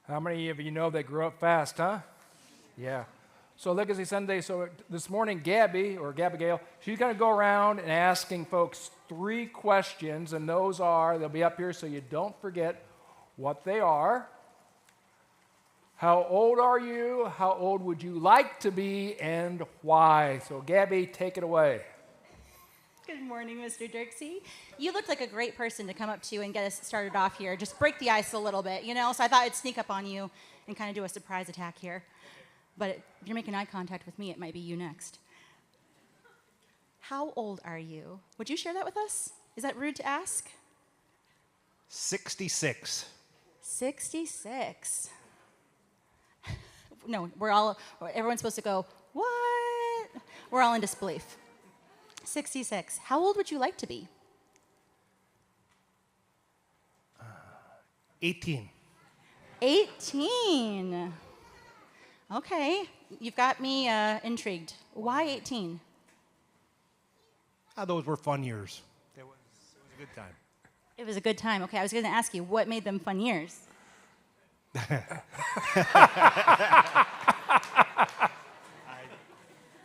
How many of you know they grew up fast, huh? Yeah. So Legacy Sunday, so this morning Gabby, or Gabigail, she's going to go around and asking folks 3 questions, and those are, they'll be up here so you don't forget what they are. How old are you? How old would you like to be, and why? So Gabby, take it away. Good morning, Mr. Dirksey. You looked like a great person to come up to and get us started off here. Just break the ice a little bit, so I thought I'd sneak up on you and kind of do a surprise attack here. But if you're making eye contact with me, it might be you next. How old are you? Would you share that with us? Is that rude to ask? 66. 66. No, everyone's supposed to go, what? We're all in disbelief. 66. How old would you like to be? 18. 18. Okay, you've got me intrigued. Why 18? Those were fun years. It was a good time. It was a good time. Okay, I was going to ask you, what made them fun years?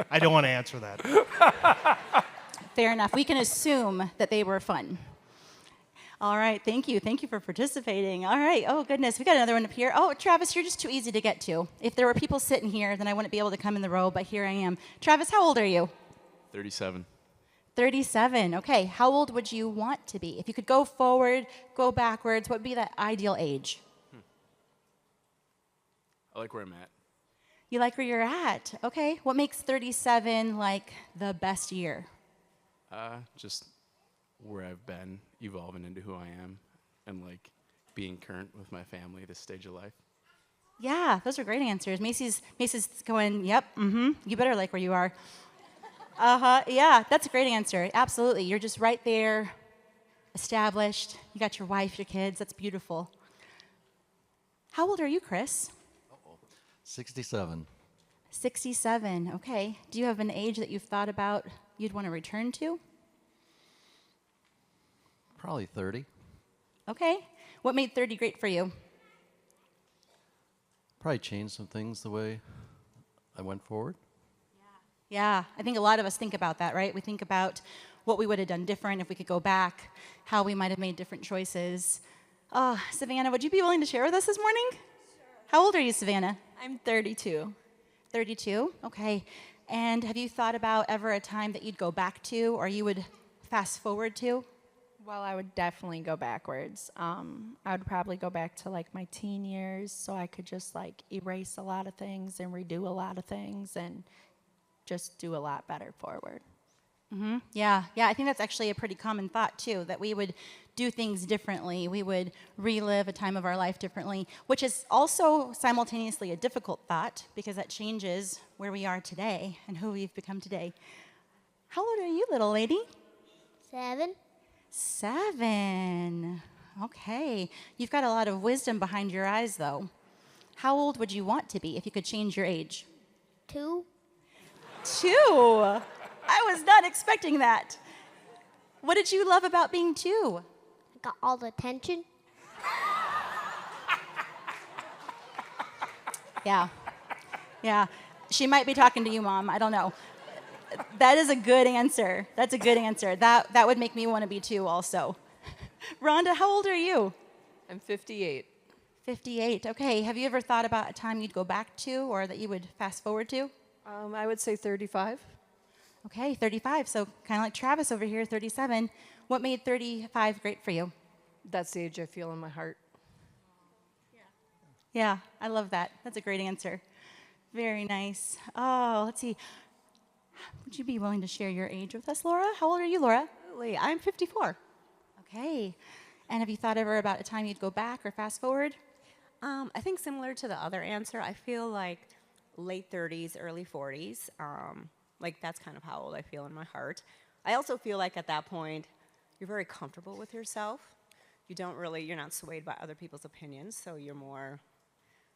I don't want to answer that. Fair enough. We can assume that they were fun. All right, thank you. Thank you for participating. All right, oh goodness, we got another one up here. Oh, Travis, you're just too easy to get to. If there were people sitting here, then I wouldn't be able to come in the row, but here I am. Travis, how old are you? 37. 37. Okay, how old would you want to be? If you could go forward, go backwards, what would be that ideal age? I like where I'm at. You like where you're at. Okay, what makes 37 like the best year? Just where I've been, evolving into who I am, and like being current with my family this stage of life. Yeah, those are great answers. Macy's going, yep, you better like where you are. Yeah, that's a great answer. Absolutely. You're just right there, established. You got your wife, your kids. That's beautiful. How old are you, Chris? 67. 67. Okay. Do you have an age that you've thought about you'd want to return to? Probably 30. Okay. What made 30 great for you? Probably changed some things the way I went forward. Yeah, I think a lot of us think about that, right? We think about what we would have done different if we could go back, how we might have made different choices. Savannah, would you be willing to share with us this morning? Sure. How old are you, Savannah? I'm 32. 32, okay. And have you thought about ever a time that you'd go back to or you would fast forward to? Well, I would definitely go backwards. I would probably go back to like my teen years so I could just like erase a lot of things and redo a lot of things and just do a lot better forward. Yeah, I think that's actually a pretty common thought too, that we would do things differently. We would relive a time of our life differently, which is also simultaneously a difficult thought because that changes where we are today and who we've become today. How old are you, little lady? 7. 7. Okay. You've got a lot of wisdom behind your eyes, though. How old would you want to be if you could change your age? 2. 2. I was not expecting that. What did you love about being 2? I got all the attention. Yeah. She might be talking to you, Mom. I don't know. That is a good answer. That's a good answer. That would make me want to be 2 also. Rhonda, how old are you? I'm 58. 58. Okay. Have you ever thought about a time you'd go back to or that you would fast forward to? I would say 35. Okay, 35. So kind of like Travis over here, 37. What made 35 great for you? That's the age I feel in my heart. Yeah, I love that. That's a great answer. Very nice. Oh, let's see. Would you be willing to share your age with us, Laura? How old are you, Laura? Absolutely. I'm 54. Okay. And have you thought ever about a time you'd go back or fast forward? I think similar to the other answer, I feel like late 30s, early 40s. Like that's kind of how old I feel in my heart. I also feel like at that point, you're very comfortable with yourself. You're not swayed by other people's opinions, so you're more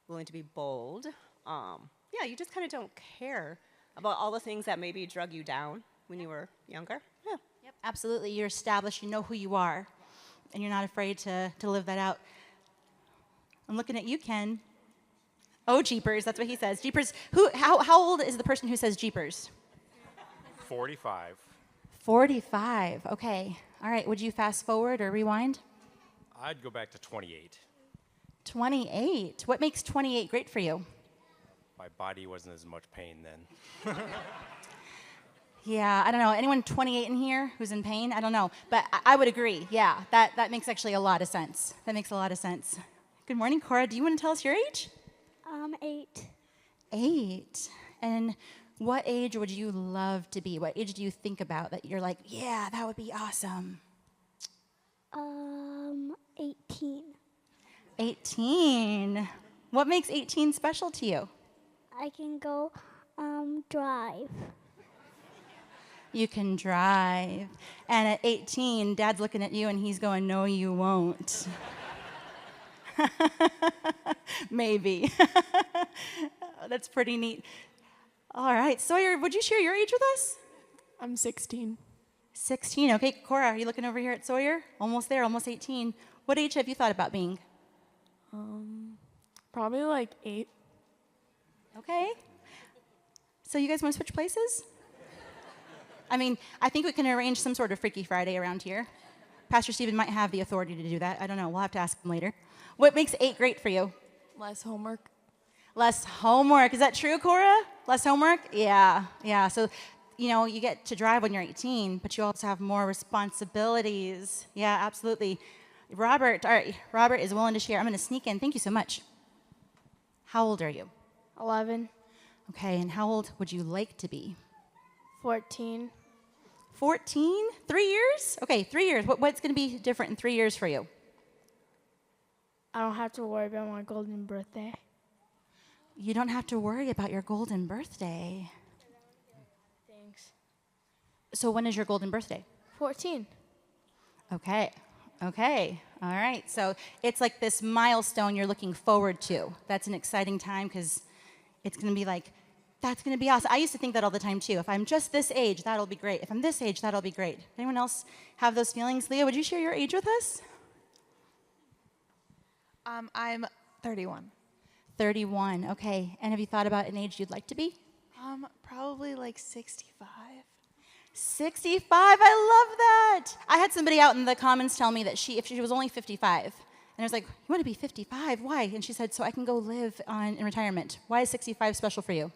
willing to be bold. You just kind of don't care about all the things that maybe drug you down when you were younger. Yeah. Yep, absolutely. You're established. You know who you are, and you're not afraid to live that out. I'm looking at you, Ken. Oh, jeepers, that's what he says. Jeepers. How old is the person who says jeepers? 45. 45. Okay. All right. Would you fast forward or rewind? I'd go back to 28. 28. What makes 28 great for you? My body wasn't as much pain then. Yeah, I don't know. Anyone 28 in here who's in pain? I don't know. But I would agree. Yeah, that makes actually a lot of sense. That makes a lot of sense. Good morning, Cora. Do you want to tell us your age? 8. 8. And what age would you love to be? What age do you think about that you're like, yeah, that would be awesome? 18. 18. What makes 18 special to you? I can go drive. You can drive. And at 18, Dad's looking at you and he's going, no, you won't. Maybe. That's pretty neat. All right, Sawyer, would you share your age with us? I'm 16. 16. Okay, Cora, are you looking over here at Sawyer? Almost there, almost 18. What age have you thought about being? Probably like 8. Okay. So you guys want to switch places? I mean, I think we can arrange some sort of Freaky Friday around here. Pastor Stephen might have the authority to do that. I don't know. We'll have to ask him later. What makes 8 great for you? Less homework. Less homework. Is that true, Cora? Less homework? Yeah. So, you get to drive when you're 18, but you also have more responsibilities. Yeah, absolutely. Robert, all right. Robert is willing to share. I'm going to sneak in. Thank you so much. How old are you? 11. Okay, and how old would you like to be? 14. 14? 3 years? Okay, 3 years. What's going to be different in 3 years for you? I don't have to worry about my golden birthday. You don't have to worry about your golden birthday. Thanks. So when is your golden birthday? 14. Okay. All right. So it's like this milestone you're looking forward to. That's an exciting time because it's going to be like, that's going to be awesome. I used to think that all the time too. If I'm just this age, that'll be great. If I'm this age, that'll be great. Anyone else have those feelings? Leah, would you share your age with us? I'm 31. 31. Okay. And have you thought about an age you'd like to be? Probably like 65. 65. I love that. I had somebody out in the comments tell me that if she was only 55, and I was like, you want to be 55? Why? And she said, so I can go live in retirement. Why is 65 special for you?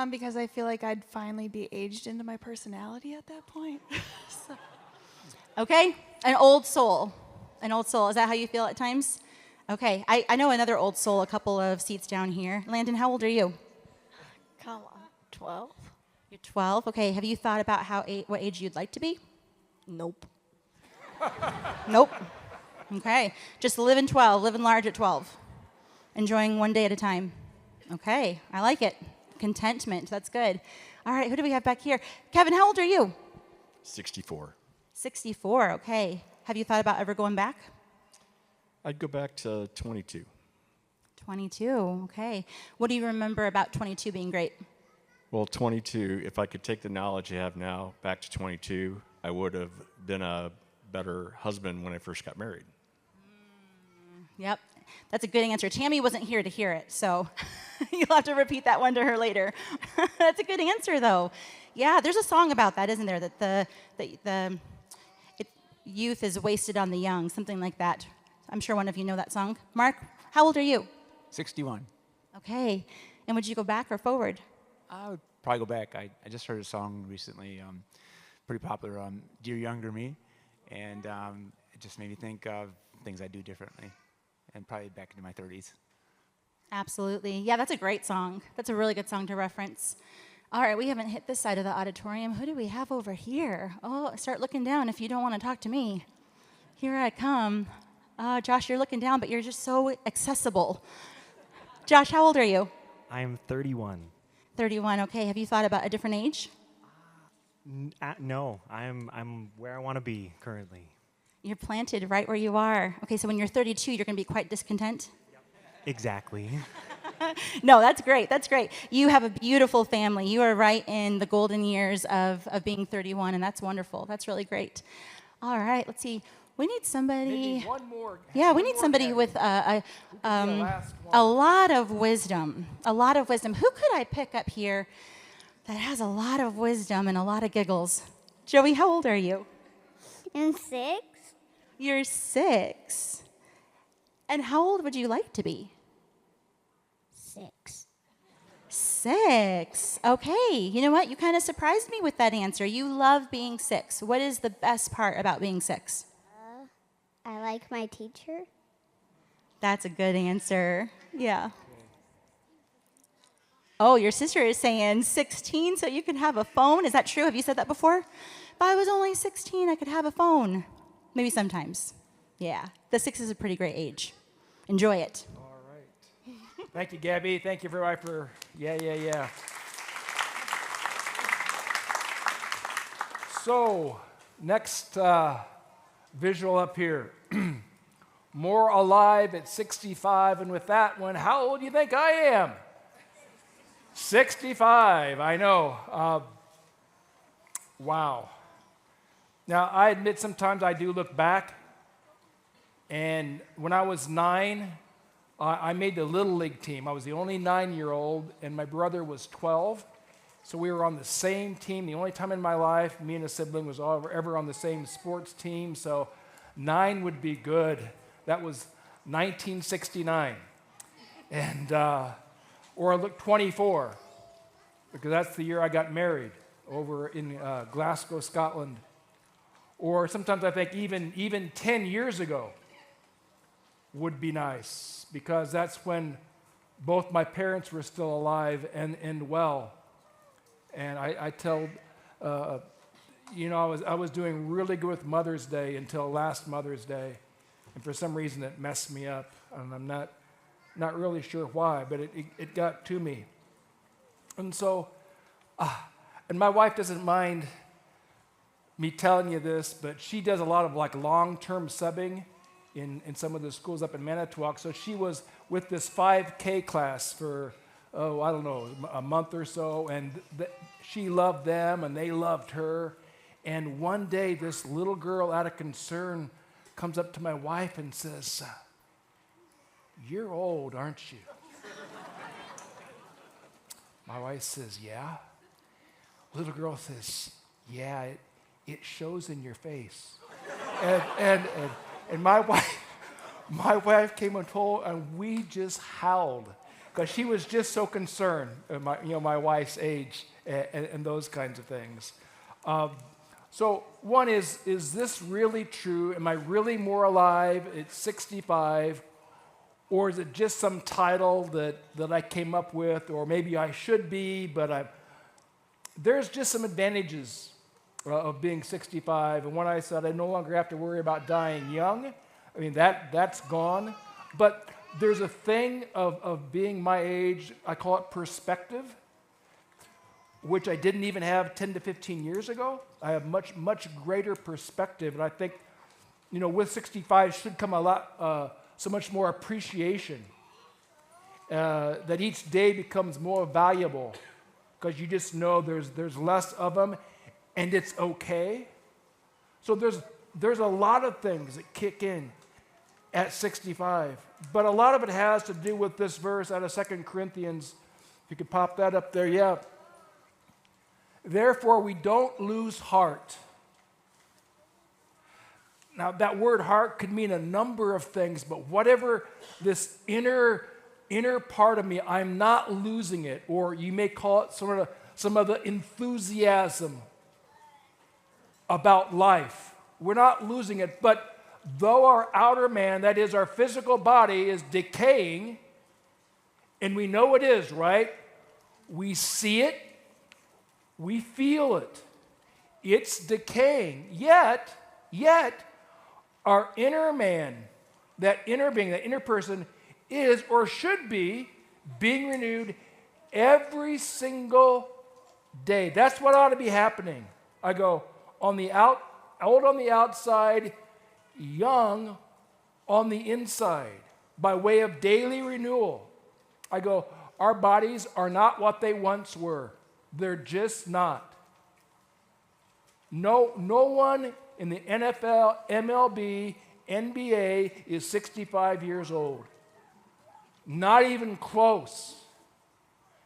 Because I feel like I'd finally be aged into my personality at that point. So. Okay. An old soul. An old soul. Is that how you feel at times? Okay. I know another old soul a couple of seats down here. Landon, how old are you? Come on. 12. You're 12. Okay. Have you thought about what age you'd like to be? Nope. Nope. Okay. Just living 12, living large at 12. Enjoying one day at a time. Okay. I like it. Contentment. That's good. All right. Who do we have back here? Kevin, how old are you? 64. 64. Okay. Have you thought about ever going back? I'd go back to 22. 22. Okay. What do you remember about 22 being great? Well, 22, if I could take the knowledge I have now back to 22, I would have been a better husband when I first got married. Yep. That's a good answer. Tammy wasn't here to hear it, so you'll have to repeat that one to her later. That's a good answer, though. Yeah, there's a song about that, isn't there? That the youth is wasted on the young, something like that. I'm sure one of you know that song. Mark, how old are you? 61. Okay. And would you go back or forward? I would probably go back. I just heard a song recently, pretty popular, Dear Younger Me, and it just made me think of things I'd do differently, and probably back into my 30s. Absolutely. Yeah, that's a great song. That's a really good song to reference. All right, we haven't hit this side of the auditorium. Who do we have over here? Oh, start looking down if you don't want to talk to me. Here I come. Josh, you're looking down, but you're just so accessible. Josh, how old are you? I'm 31. 31. Okay. Have you thought about a different age? No, I'm where I want to be currently. You're planted right where you are. Okay, so when you're 32, you're going to be quite discontent? Exactly. No, that's great. That's great. You have a beautiful family. You are right in the golden years of being 31, and that's wonderful. That's really great. All right, let's see. We need somebody. Maybe one more. Yeah, we one need more somebody Gabby. with last a one? lot of wisdom. A lot of wisdom. Who could I pick up here that has a lot of wisdom and a lot of giggles? Joey, how old are you? I'm 6. You're 6. And how old would you like to be? 6. 6. Okay. You know what? You kind of surprised me with that answer. You love being 6. What is the best part about being 6? I like my teacher. That's a good answer. Yeah. Oh, your sister is saying 16 so you can have a phone. Is that true? Have you said that before? If I was only 16, I could have a phone. Maybe sometimes. Yeah. The 6 is a pretty great age. Enjoy it. All right. Thank you, Gabby. Thank you, everybody, for yeah. So, next visual up here. More alive at 65, and with that one, how old do you think I am? 65, I know. Wow. Now, I admit sometimes I do look back, and when I was 9, I made the Little League team. I was the only 9-year-old, and my brother was 12, so we were on the same team. The only time in my life me and a sibling was ever on the same sports team, so 9 would be good. That was 1969. And, or I look 24, because that's the year I got married over in Glasgow, Scotland. Or sometimes I think even 10 years ago would be nice, because that's when both my parents were still alive and well. And I tell, I was doing really good with Mother's Day until last Mother's Day. And for some reason it messed me up. And I'm not really sure why, but it got to me. And so, and my wife doesn't mind me telling you this, but she does a lot of like long-term subbing in some of the schools up in Manitowoc. So she was with this 5K class for, I don't know, a month or so, and she loved them and they loved her. And one day this little girl, out of concern, comes up to my wife and says, "You're old, aren't you?" My wife says, "Yeah." Little girl says, "Yeah, it shows in your face." and my wife came and told, and we just howled because she was just so concerned. My wife's age and those kinds of things. So one is this really true? Am I really more alive at 65? Or is it just some title that I came up with, or maybe I should be, but there's just some advantages of being 65. And when I said I no longer have to worry about dying young, I mean, that's gone. But there's a thing of being my age, I call it perspective, which I didn't even have 10 to 15 years ago. I have much, much greater perspective. And I think, with 65 should come a lot, so much more appreciation, that each day becomes more valuable because you just know there's less of them and it's okay. So there's a lot of things that kick in at 65, but a lot of it has to do with this verse out of 2 Corinthians. If you could pop that up there, yeah. Therefore, we don't lose heart. Now, that word heart could mean a number of things, but whatever this inner part of me, I'm not losing it, or you may call it some of the enthusiasm about life. We're not losing it, but though our outer man, that is our physical body, is decaying, and we know it is, right? We see it, we feel it. It's decaying. Yet, our inner man, that inner being, that inner person, is or should be being renewed every single day. That's what ought to be happening. I go, old on the outside, young on the inside, by way of daily renewal. I go, our bodies are not what they once were. They're just not. No one in the NFL, MLB, NBA is 65 years old. Not even close.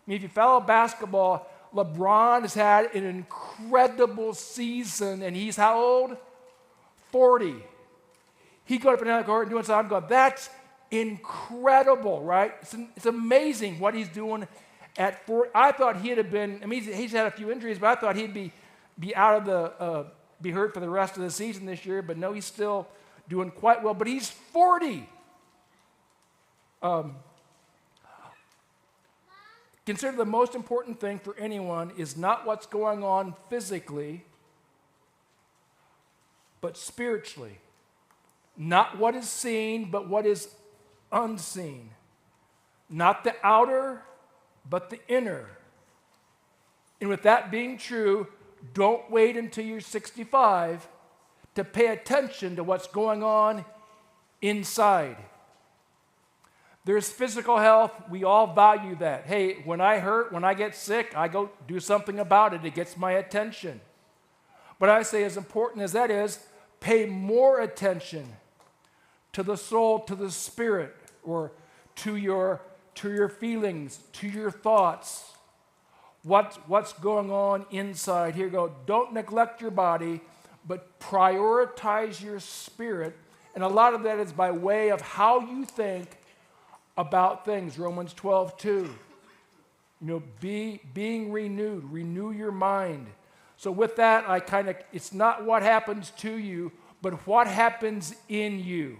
I mean, if you follow basketball, LeBron has had an incredible season, and he's how old? 40. He got up and down the court and doing something. I'm going, that's incredible, right? It's amazing what he's doing at 40. I thought he'd have been, I mean, he's had a few injuries, but I thought he'd be out of the, be hurt for the rest of the season this year, but no, he's still doing quite well. But he's 40. Consider the most important thing for anyone is not what's going on physically, but spiritually. Not what is seen, but what is unseen. Not the outer, but the inner. And with that being true, don't wait until you're 65 to pay attention to what's going on inside. There's physical health. We all value that. Hey, when I hurt, when I get sick, I go do something about it. It gets my attention. But I say, as important as that is, pay more attention to the soul, to the spirit, or to your feelings, to your thoughts. What's going on inside? Here you go. Don't neglect your body, but prioritize your spirit. And a lot of that is by way of how you think about things. Romans 12:2. Being renewed. Renew your mind. So with that, it's not what happens to you, but what happens in you.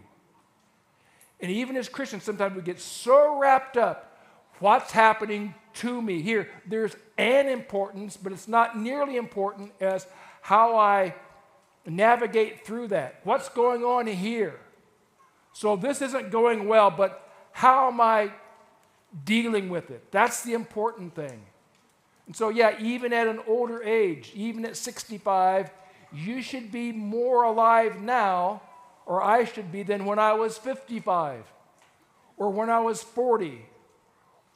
And even as Christians, sometimes we get so wrapped up, what's happening to me? Here, there's an importance, but it's not nearly important as how I navigate through that. What's going on here? So this isn't going well, but how am I dealing with it? That's the important thing. And so, yeah, even at an older age, even at 65, you should be more alive now, or I should be, than when I was 55, or when I was 40,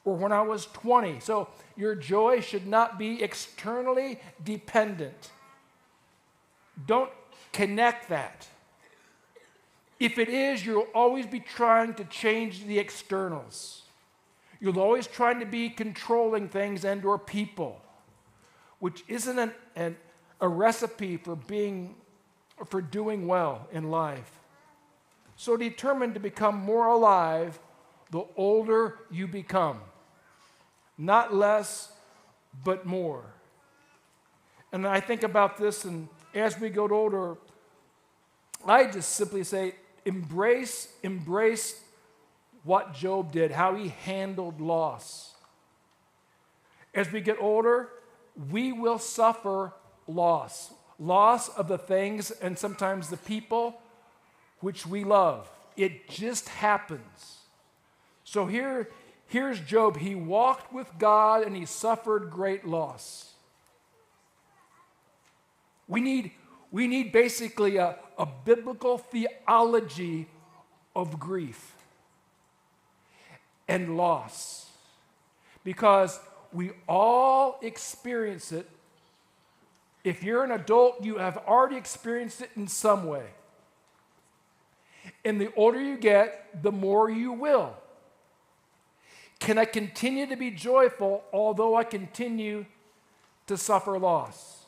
or when I was 20. So your joy should not be externally dependent. Don't connect that. If it is, you'll always be trying to change the externals. You'll always trying to be controlling things and or people, which isn't a recipe for doing well in life. So determined to become more alive the older you become. Not less, but more. And I think about this, and as we get older, I just simply say, embrace what Job did, how he handled loss. As we get older, we will suffer loss. Loss of the things and sometimes the people which we love. It just happens. So here's Job. He walked with God and he suffered great loss. We need basically a biblical theology of grief and loss, because we all experience it. If you're an adult, you have already experienced it in some way. And the older you get, the more you will. Can I continue to be joyful although I continue to suffer loss?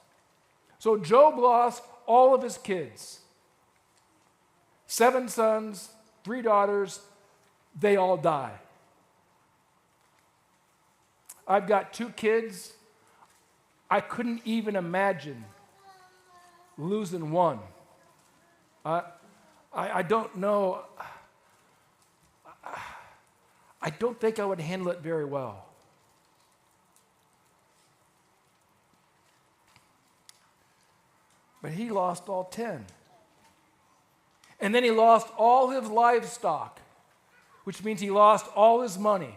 So Job lost all of his kids. 7 sons, 3 daughters, they all die. I've got 2 kids. I couldn't even imagine losing one. I don't know. I don't think I would handle it very well. But he lost all 10. And then he lost all his livestock, which means he lost all his money.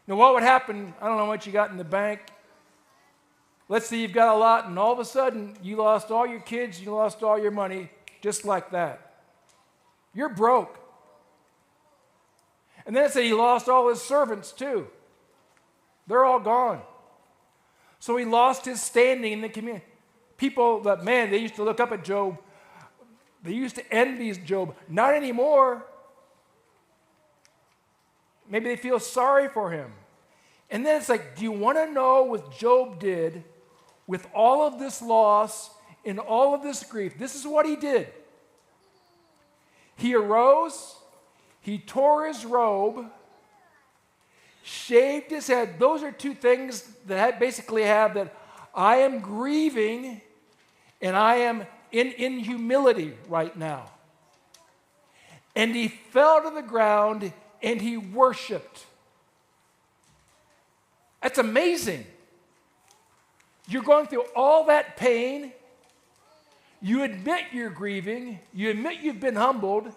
Now, what would happen? I don't know what you got in the bank. Let's say you've got a lot, and all of a sudden, you lost all your kids, you lost all your money, just like that. You're broke. And then it said he lost all his servants, too. They're all gone. So he lost his standing in the community. people that, man, they used to look up at Job. They used to envy Job. Not anymore. Maybe they feel sorry for him. And then it's like, do you want to know what Job did with all of this loss and all of this grief? This is what he did. He arose, he tore his robe, shaved his head. Those are two things that basically have that I am grieving and I am in humility right now. And he fell to the ground and he worshiped. That's amazing. You're going through all that pain. You admit you're grieving. You admit you've been humbled.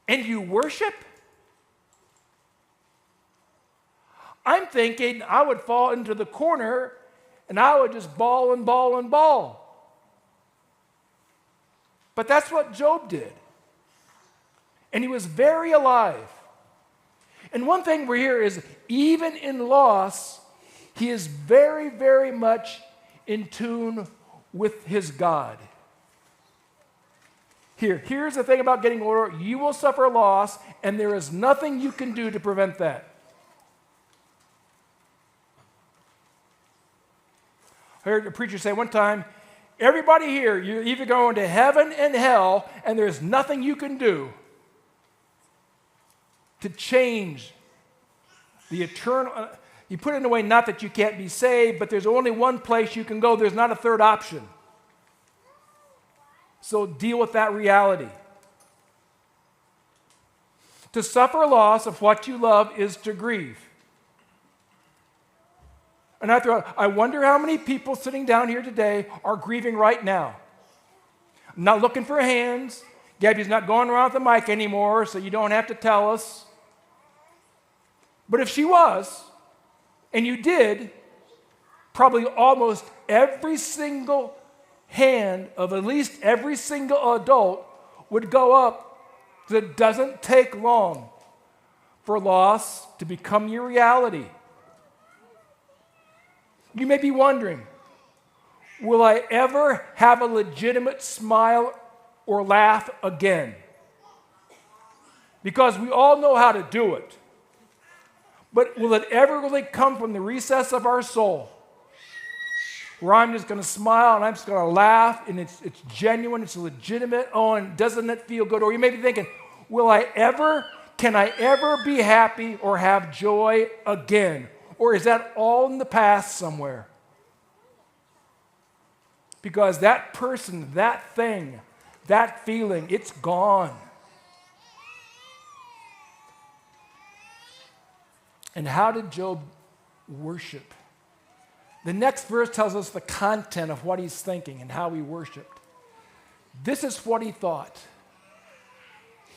And you worship? I'm thinking I would fall into the corner and I would just bawl and bawl and bawl. But that's what Job did. And he was very alive. And one thing we hear is, even in loss, he is very, very much in tune with his God. Here's the thing about getting older. You will suffer loss, and there is nothing you can do to prevent that. I heard a preacher say one time, everybody here, you're either going to heaven and hell, and there's nothing you can do to change the eternal. He put it in a way, not that you can't be saved, but there's only one place you can go. There's not a third option. So deal with that reality. To suffer loss of what you love is to grieve. And I wonder how many people sitting down here today are grieving right now. I'm not looking for hands. Gabby's not going around with the mic anymore, so you don't have to tell us. But if she was, and you did, probably almost every single hand of at least every single adult would go up. It doesn't take long for loss to become your reality. You may be wondering, will I ever have a legitimate smile or laugh again? Because we all know how to do it. But will it ever really come from the recess of our soul, where I'm just going to smile and I'm just going to laugh and it's genuine, it's legitimate, oh, and doesn't it feel good? Or you may be thinking, can I ever be happy or have joy again? Or is that all in the past somewhere? Because that person, that thing, that feeling, it's gone. And how did Job worship? The next verse tells us the content of what he's thinking and how he worshiped. This is what he thought.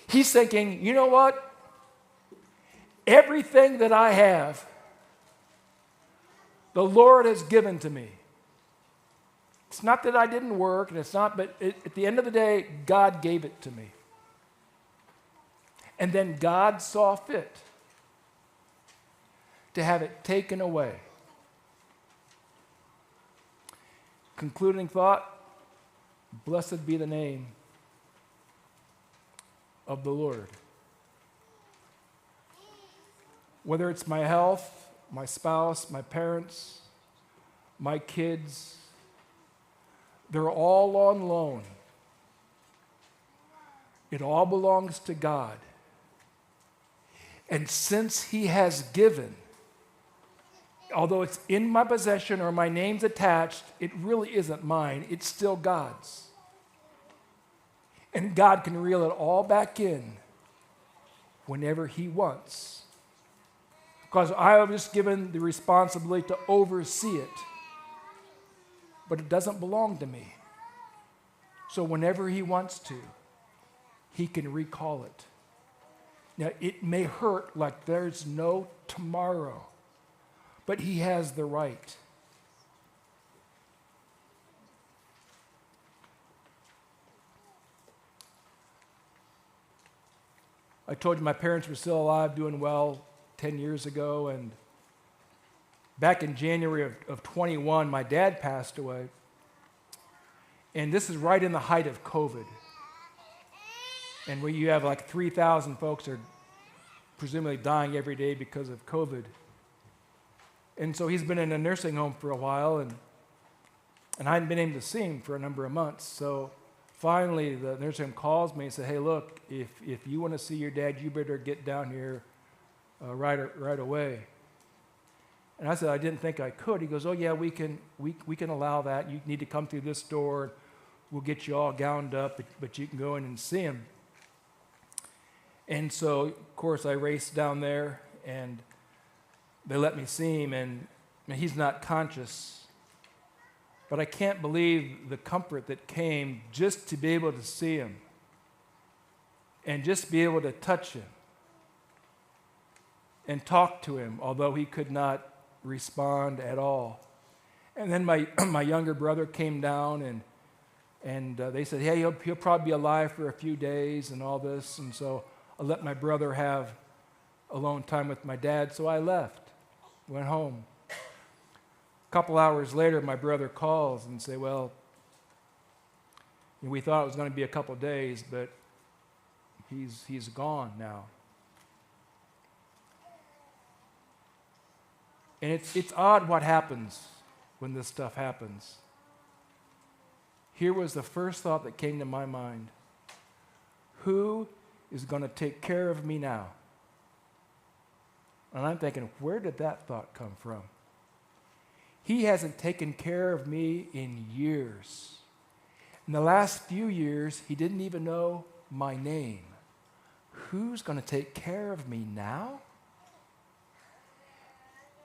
He's thinking, you know what? Everything that I have, the Lord has given to me. It's not that I didn't work, and it's not, but at the end of the day, God gave it to me. And then God saw fit to have it taken away. Concluding thought, blessed be the name of the Lord. Whether it's my health, my spouse, my parents, my kids, they're all on loan. It all belongs to God. And since He has given, although it's in my possession or my name's attached, it really isn't mine. It's still God's. And God can reel it all back in whenever He wants. Because I was given the responsibility to oversee it. But it doesn't belong to me. So whenever He wants to, He can recall it. Now, it may hurt like there's no tomorrow. But He has the right. I told you my parents were still alive, doing well 10 years ago, and back in January of 21, my dad passed away. And this is right in the height of COVID. And where you have like 3,000 folks are presumably dying every day because of COVID. And so he's been in a nursing home for a while, and I hadn't been able to see him for a number of months. So finally, the nursing home calls me and said, hey, look, if you want to see your dad, you better get down here right away. And I said, I didn't think I could. He goes, oh, yeah, we can allow that. You need to come through this door. We'll get you all gowned up, but you can go in and see him. And so, of course, I raced down there, and they let me see him, and he's not conscious. But I can't believe the comfort that came just to be able to see him and just be able to touch him and talk to him, although he could not respond at all. And then my younger brother came down, and they said, hey, he'll probably be alive for a few days and all this. And so I let my brother have alone time with my dad, so I left, went home. A couple hours later, my brother calls and say, well, we thought it was going to be a couple days, but he's gone now. And it's odd what happens when this stuff happens. Here was the first thought that came to my mind. Who is going to take care of me now? And I'm thinking, where did that thought come from? He hasn't taken care of me in years. In the last few years, he didn't even know my name. Who's going to take care of me now?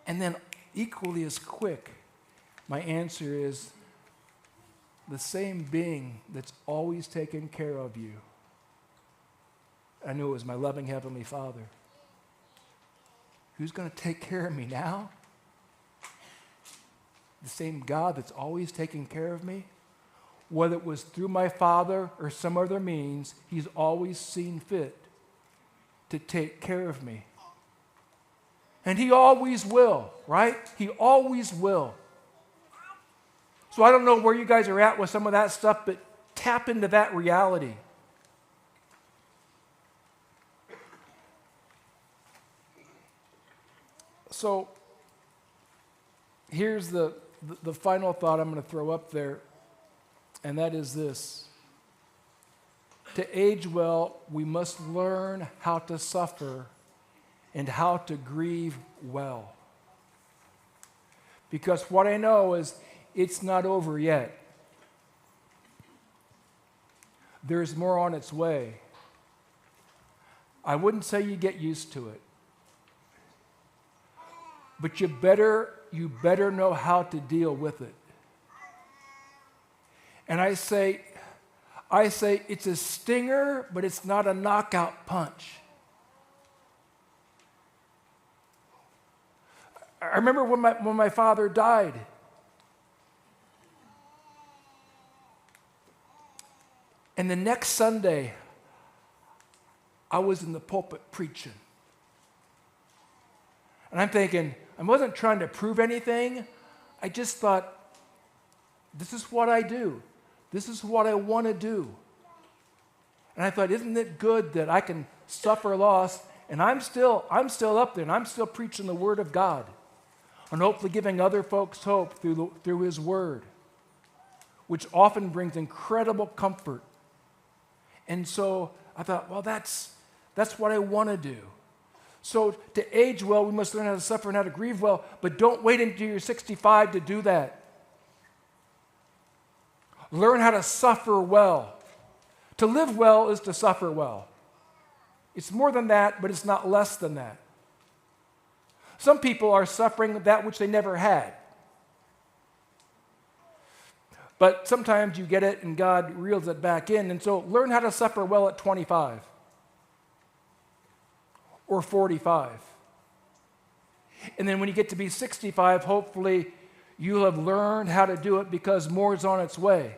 And then equally as quick, my answer is the same being that's always taken care of you. I knew it was my loving Heavenly Father. Who's going to take care of me now? The same God that's always taking care of me. Whether it was through my father or some other means, he's always seen fit to take care of me. And he always will, right? He always will. So I don't know where you guys are at with some of that stuff, but tap into that reality. So here's the final thought I'm going to throw up there, and that is this. To age well, we must learn how to suffer and how to grieve well. Because what I know is it's not over yet. There's more on its way. I wouldn't say you get used to it. But you better know how to deal with it. And I say it's a stinger, but it's not a knockout punch. I remember when my father died. And the next Sunday, I was in the pulpit preaching. And I'm thinking, I wasn't trying to prove anything. I just thought, this is what I do. This is what I want to do. And I thought, isn't it good that I can suffer loss and I'm still up there and I'm still preaching the Word of God and hopefully giving other folks hope through His Word, which often brings incredible comfort. And so I thought, well, that's what I want to do. So to age well, we must learn how to suffer and how to grieve well, but don't wait until you're 65 to do that. Learn how to suffer well. To live well is to suffer well. It's more than that, but it's not less than that. Some people are suffering that which they never had. But sometimes you get it and God reels it back in. And so learn how to suffer well at 25 or 45. And then when you get to be 65, hopefully you'll have learned how to do it because more is on its way.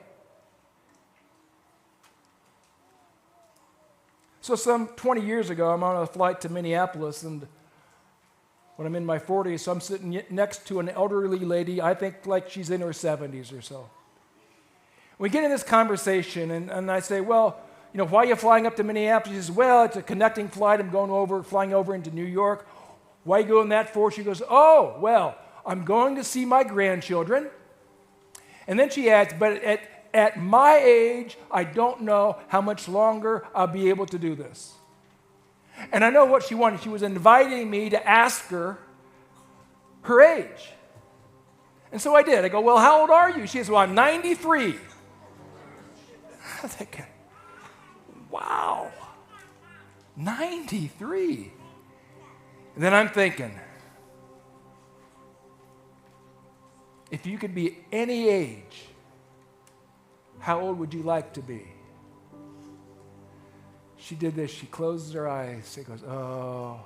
So some 20 years ago, I'm on a flight to Minneapolis, and when I'm in my 40s, so I'm sitting next to an elderly lady, I think like she's in her 70s or so. We get in this conversation, and I say, well, why are you flying up to Minneapolis? She says, well, it's a connecting flight. I'm flying over into New York. Why are you going that for? She goes, oh, well, I'm going to see my grandchildren. And then she adds, but at my age, I don't know how much longer I'll be able to do this. And I know what she wanted. She was inviting me to ask her age. And so I did. I go, well, how old are you? She says, well, I'm 93. I think, wow, 93. And then I'm thinking, if you could be any age, how old would you like to be? She did this. She closes her eyes. She goes, oh,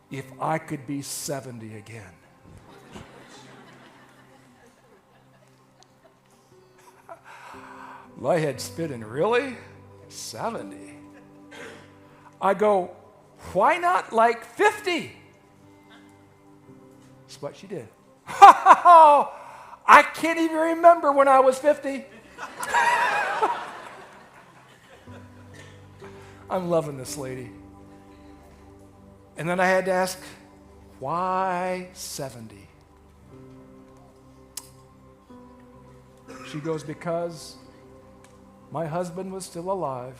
if I could be 70 again. My head spinning, really? 70? I go, why not like 50? That's what she did. I can't even remember when I was 50. I'm loving this lady. And then I had to ask, why 70? She goes, because my husband was still alive,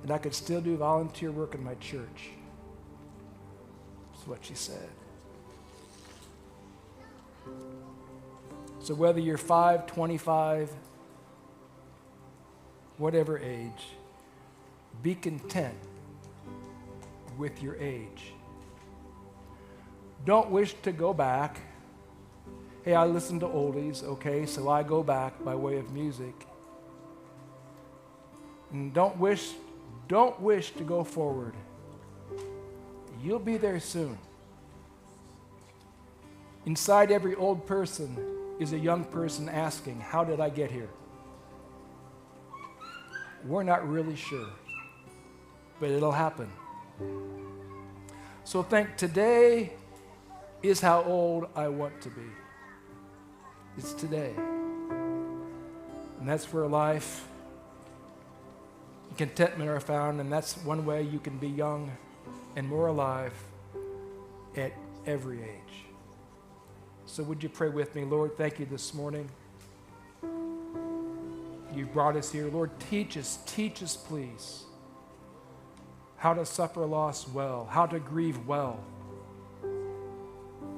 and I could still do volunteer work in my church. That's what she said. So whether you're 5, 25, whatever age, be content with your age. Don't wish to go back. Hey, I listen to oldies, okay, so I go back by way of music. And don't wish to go forward. You'll be there soon. Inside every old person is a young person asking, how did I get here? We're not really sure, but it'll happen. So think today is how old I want to be. It's today. And that's where life and contentment are found, and that's one way you can be young and more alive at every age. So would you pray with me? Lord, thank you this morning. You brought us here. Lord, teach us, please, how to suffer loss well, how to grieve well.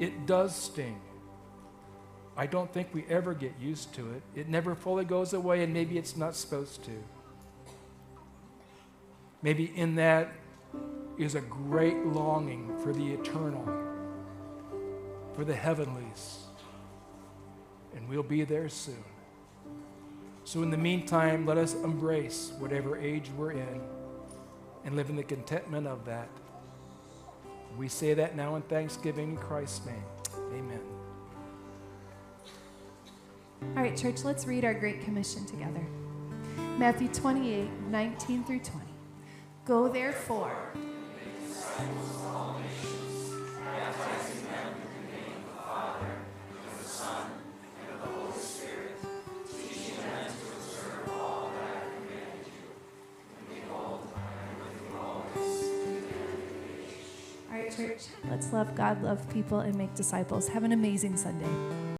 It does sting. I don't think we ever get used to it. It never fully goes away, and maybe it's not supposed to. Maybe in that is a great longing for the eternal, for the heavenlies, and we'll be there soon. So in the meantime, let us embrace whatever age we're in and live in the contentment of that. We say that now in thanksgiving in Christ's name. Amen. All right, church, let's read our Great Commission together. Matthew 28, 19 through 20. Go therefore. All right, church, let's love God, love people, and make disciples. Have an amazing Sunday.